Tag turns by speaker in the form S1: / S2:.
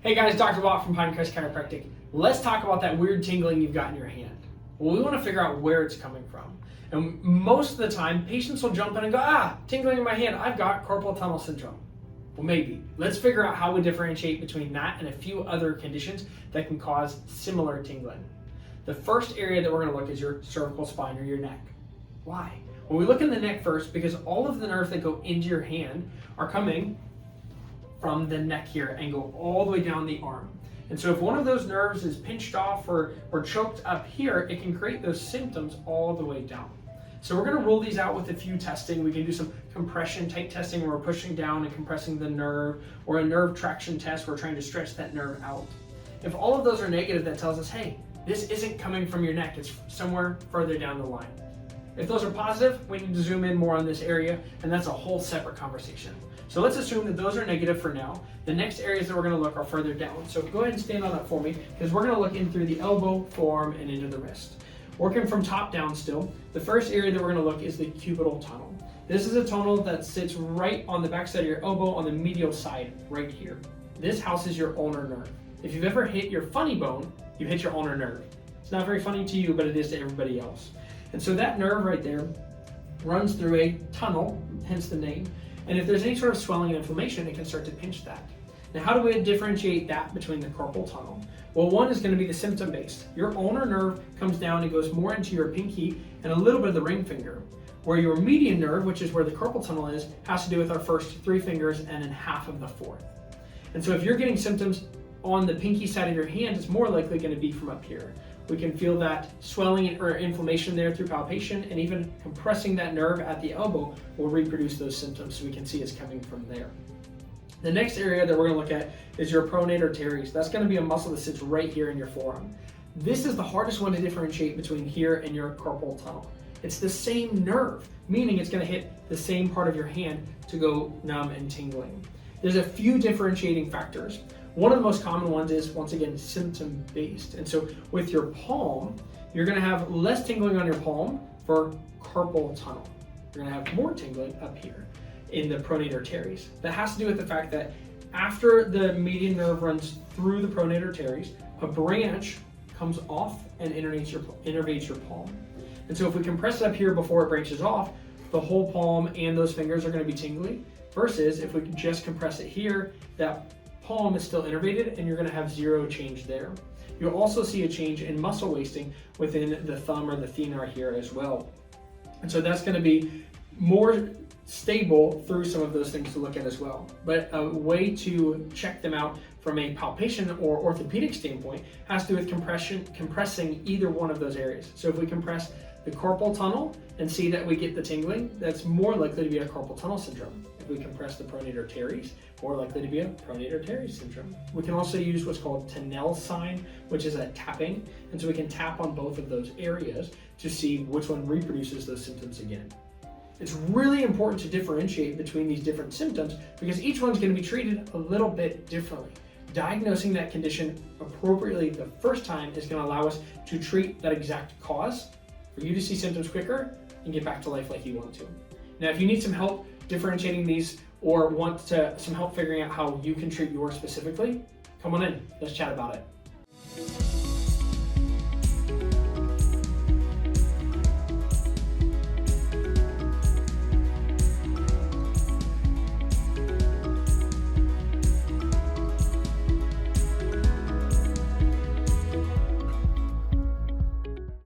S1: Hey guys, Dr. Watt from Pinecrest Chiropractic. Let's talk about that weird tingling you've got in your hand. Well, we want to figure out where it's coming from. And most of the time, patients will jump in and go, tingling in my hand, I've got carpal tunnel syndrome. Well, maybe. Let's figure out how we differentiate between that and a few other conditions that can cause similar tingling. The first area that we're going to look is your cervical spine or your neck. Why? Well, we look in the neck first because all of the nerves that go into your hand are coming from the neck here and go all the way down the arm. And so if one of those nerves is pinched off or choked up here, it can create those symptoms all the way down. So we're going to rule these out with a few testing. We can do some compression type testing where we're pushing down and compressing the nerve, or a nerve traction test where we're trying to stretch that nerve out. If all of those are negative, that tells us, hey, this isn't coming from your neck, it's somewhere further down the line. If those are positive, we need to zoom in more on this area, and that's a whole separate conversation. So let's assume that those are negative for now. The next areas that we're going to look are further down. So go ahead and stand on that for me, because we're going to look in through the elbow, forearm, and into the wrist. Working from top down still, the first area that we're going to look is the cubital tunnel. This is a tunnel that sits right on the backside of your elbow on the medial side, right here. This houses your ulnar nerve. If you've ever hit your funny bone, you hit your ulnar nerve. It's not very funny to you, but it is to everybody else. And so that nerve right there runs through a tunnel, hence the name. And if there's any sort of swelling and inflammation, it can start to pinch that. Now, how do we differentiate that between the carpal tunnel? Well, one is going to be the symptom-based. Your ulnar nerve comes down and goes more into your pinky and a little bit of the ring finger, where your median nerve, which is where the carpal tunnel is, has to do with our first three fingers and then half of the fourth. And so if you're getting symptoms on the pinky side of your hand, it's more likely going to be from up here. We can feel that swelling or inflammation there through palpation, and even compressing that nerve at the elbow will reproduce those symptoms, so we can see it's coming from there. The next area that we're going to look at is your pronator teres. That's going to be a muscle that sits right here in your forearm. This is the hardest one to differentiate between here and your carpal tunnel. It's the same nerve, meaning it's going to hit the same part of your hand to go numb and tingling. There's a few differentiating factors. One of the most common ones is, once again, symptom-based. And so with your palm, you're going to have less tingling on your palm for carpal tunnel. You're going to have more tingling up here in the pronator teres. That has to do with the fact that after the median nerve runs through the pronator teres, a branch comes off and innervates your palm. And so if we compress it up here before it branches off, the whole palm and those fingers are going to be tingly, versus if we can just compress it here, that palm is still innervated and you're going to have zero change there. You'll also see a change in muscle wasting within the thumb or the thenar here as well. And so that's going to be more stable through some of those things to look at as well. But a way to check them out from a palpation or orthopedic standpoint has to do with compressing either one of those areas. So if we compress the carpal tunnel and see that we get the tingling, that's more likely to be a carpal tunnel syndrome. If we compress the pronator teres, more likely to be a pronator teres syndrome. We can also use what's called Tinel sign, which is a tapping. And so we can tap on both of those areas to see which one reproduces those symptoms again. It's really important to differentiate between these different symptoms because each one's going to be treated a little bit differently. Diagnosing that condition appropriately the first time is going to allow us to treat that exact cause, for you to see symptoms quicker and get back to life like you want to. Now, if you need some help differentiating these or want some help figuring out how you can treat yours specifically, come on in, let's chat about it.